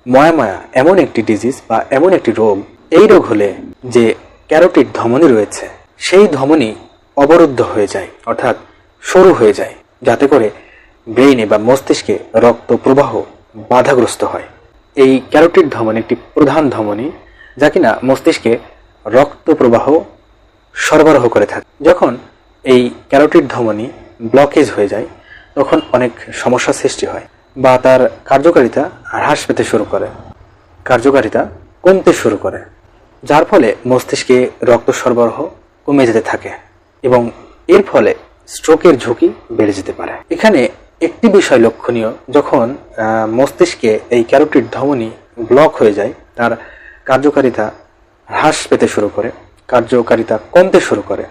ময়াময়া এমন একটি ডিজিজ বা এমন একটি রোগ, এই রোগ হলে যে ক্যারোটিড ধমনী রয়েছে সেই ধমনী অবরুদ্ধ হয়ে যায়, অর্থাৎ সরু হয়ে যায়, যাতে করে ব্রেইনে বা মস্তিষ্কে রক্ত প্রবাহ বাধাগ্রস্ত হয়। এই ক্যারোটিড ধমনী একটি প্রধান ধমনী যা কিনা মস্তিষ্কে রক্ত প্রবাহ সরবরাহ করে থাকে। যখন এই ক্যারোটিড ধমনী ব্লকেজ হয়ে যায় তখন অনেক সমস্যা সৃষ্টি হয় বা তার কার্যকারিতা হ্রাস পেতে শুরু করে, কার্যকারিতা কমতে শুরু করে, যার ফলে মস্তিষ্কে রক্ত সরবরাহ কমে যেতে থাকে এবং এর ফলে স্ট্রোকের ঝুঁকি বেড়ে যেতে পারে। এখানে একটি বিষয় লক্ষণীয়, যখন মস্তিষ্কে এই ক্যারোটিড ধমনী ব্লক হয়ে যায়, তার কার্যকারিতা হ্রাস পেতে শুরু করে, কার্যকারিতা কমতে শুরু করে,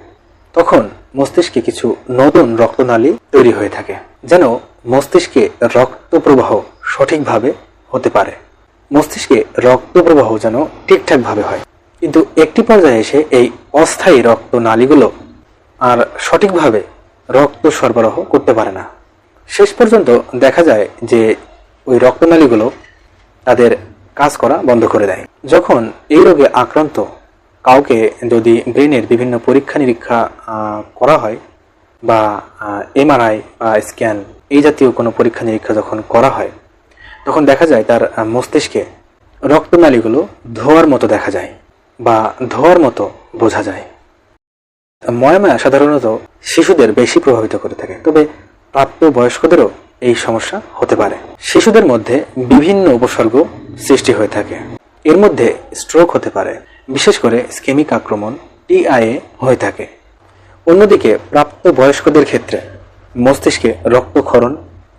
তখন মস্তিষ্কে কিছু নতুন রক্তনালী তৈরি হয়ে থাকে, যেন মস্তিষ্কে রক্ত প্রবাহ সঠিকভাবে হতে পারে, মস্তিষ্কে রক্ত প্রবাহ যেন ঠিকঠাকভাবে হয়। কিন্তু একটি পর্যায়ে এসে এই অস্থায়ী রক্তনালীগুলো আর সঠিকভাবে রক্ত সরবরাহ করতে পারে না। শেষ পর্যন্ত দেখা যায় যে ওই রক্তনালীগুলো তাদের কাজ করা বন্ধ করে দেয়। যখন এই রোগে আক্রান্ত কাউকে যদি ব্রেনের বিভিন্ন পরীক্ষা নিরীক্ষা করা হয় বা এমআরআই বা স্ক্যান এই জাতীয় কোনো পরীক্ষা নিরীক্ষা যখন করা হয়, তখন দেখা যায় তার মস্তিষ্কে রক্তনালীগুলো ধোঁয়ার মতো দেখা যায় বা ধোঁয়ার মতো বোঝা যায়। ময়াময়া সাধারণত শিশুদের বেশি প্রভাবিত করে থাকে, তবে প্রাপ্তবয়স্কদেরও এই সমস্যা হতে পারে। শিশুদের মধ্যে বিভিন্ন উপসর্গ সৃষ্টি হয়ে থাকে, এর মধ্যে স্ট্রোক হতে পারে, বিশেষ করে ইসকেমিক আক্রমণ টিআইএ হয়ে থাকে। অন্যদিকে প্রাপ্তবয়স্কদের ক্ষেত্রে মস্তিষ্কে রক্তক্ষরণ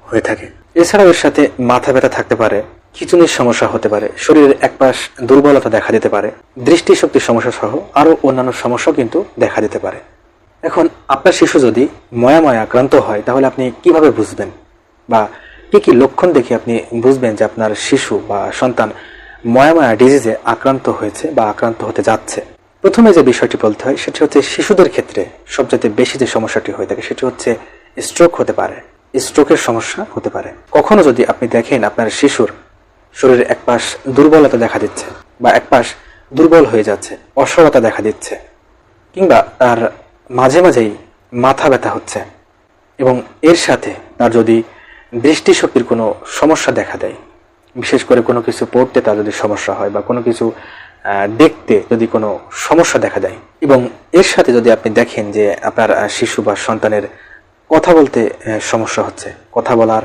হয়ে থাকে। এছাড়াও এর সাথে মাথা ব্যথা থাকতে পারে, খিঁচুনির সমস্যা হতে পারে, শরীরের এক পাশ দুর্বলতা দেখা দিতে পারে, দৃষ্টিশক্তির সমস্যা সহ আরও অন্যান্য সমস্যাও কিন্তু দেখা দিতে পারে। এখন আপনার শিশু যদি ময়াময় আক্রান্ত হয় তাহলে আপনি কিভাবে বুঝবেন বা কি কি লক্ষণ দেখে আপনি বুঝবেন যে আপনার শিশু বা সন্তান ময়াময়া ডিজিজে আক্রান্ত হয়েছে বা আক্রান্ত হতে যাচ্ছে? প্রথমে যে বিষয়টি বলতে হয় সেটি হচ্ছে শিশুদের ক্ষেত্রে সবচেয়ে বেশি যে সমস্যাটি হয়ে থাকে সেটি হচ্ছে স্ট্রোক হতে পারে, স্ট্রোকের সমস্যা হতে পারে। কখনো যদি আপনি দেখেন আপনার শিশুর শরীরের এক পাশ দুর্বলতা দেখা দিচ্ছে বা এক পাশ দুর্বল হয়ে যাচ্ছে, অসরতা দেখা দিচ্ছে, কিংবা তার মাঝে মাঝেই মাথা ব্যথা হচ্ছে এবং এর সাথে তার যদি দৃষ্টিশক্তির কোনো সমস্যা দেখা দেয়, বিশেষ করে কোনো কিছু পড়তে তার যদি সমস্যা হয় বা কোনো কিছু দেখতে যদি কোনো সমস্যা দেখা দেয়, এবং এর সাথে যদি আপনি দেখেন যে আপনার শিশু বা সন্তানের কথা বলতে সমস্যা হচ্ছে, কথা বলার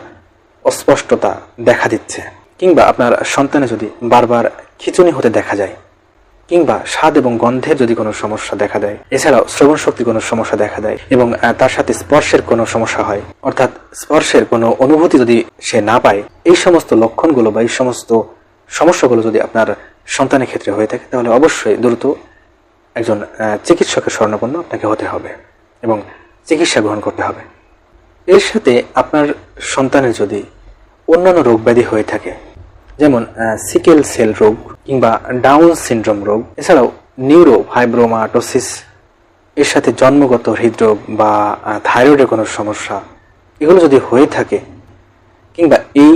অস্পষ্টতা দেখা দিচ্ছে, কিংবা আপনার সন্তানে যদি বারবার খিঁচুনি হতে দেখা যায়, কিংবা স্বাদ এবং গন্ধের যদি কোনো সমস্যা দেখা দেয়, এছাড়াও শ্রবণ শক্তির কোনো সমস্যা দেখা দেয় এবং তার সাথে স্পর্শের কোনো সমস্যা হয়, অর্থাৎ স্পর্শের কোনো অনুভূতি যদি সে না পায়, এই সমস্ত লক্ষণগুলো বা এই সমস্ত সমস্যাগুলো যদি আপনার সন্তানের ক্ষেত্রে হয়ে থাকে তাহলে অবশ্যই দ্রুত একজন চিকিৎসকের শরণাপন্ন আপনাকে হতে হবে এবং চিকিৎসা গ্রহণ করতে হবে। এর সাথে আপনার সন্তানের যদি অন্যান্য রোগ ব্যাধি হয়ে থাকে, যেমন সিকেল সেল রোগ কিংবা ডাউন সিনড্রোম রোগ, এছাড়াও নিউরোফাইব্রোমাটোসিস, এর সাথে জন্মগত হৃদরোগ বা থাইরয়েডের কোনো সমস্যা, এগুলো যদি হয়ে থাকে, কিংবা এই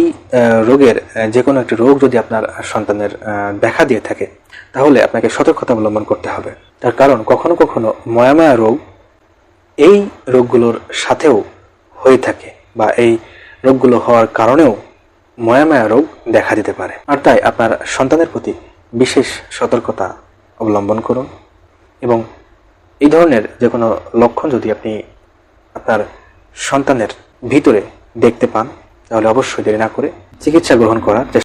রোগের যে কোনো একটি রোগ যদি আপনার সন্তানের দেখা দিয়ে থাকে, তাহলে আপনাকে সতর্কতা অবলম্বন করতে হবে। তার কারণ কখনো কখনো ময়াময়া রোগ এই রোগগুলোর সাথেও হয়ে থাকে বা এই রোগগুলো হওয়ার কারণেও ময়াময়া রোগ দেখা দিতে পারে। আর তাই আপনার সন্তানের প্রতি বিশেষ সতর্কতা অবলম্বন করুন এবং এই ধরনের যে কোনো লক্ষণ যদি আপনি আপনার সন্তানের ভিতরে দেখতে পান তাহলে অবশ্যই দেরি না করে চিকিৎসা গ্রহণ করার চেষ্টা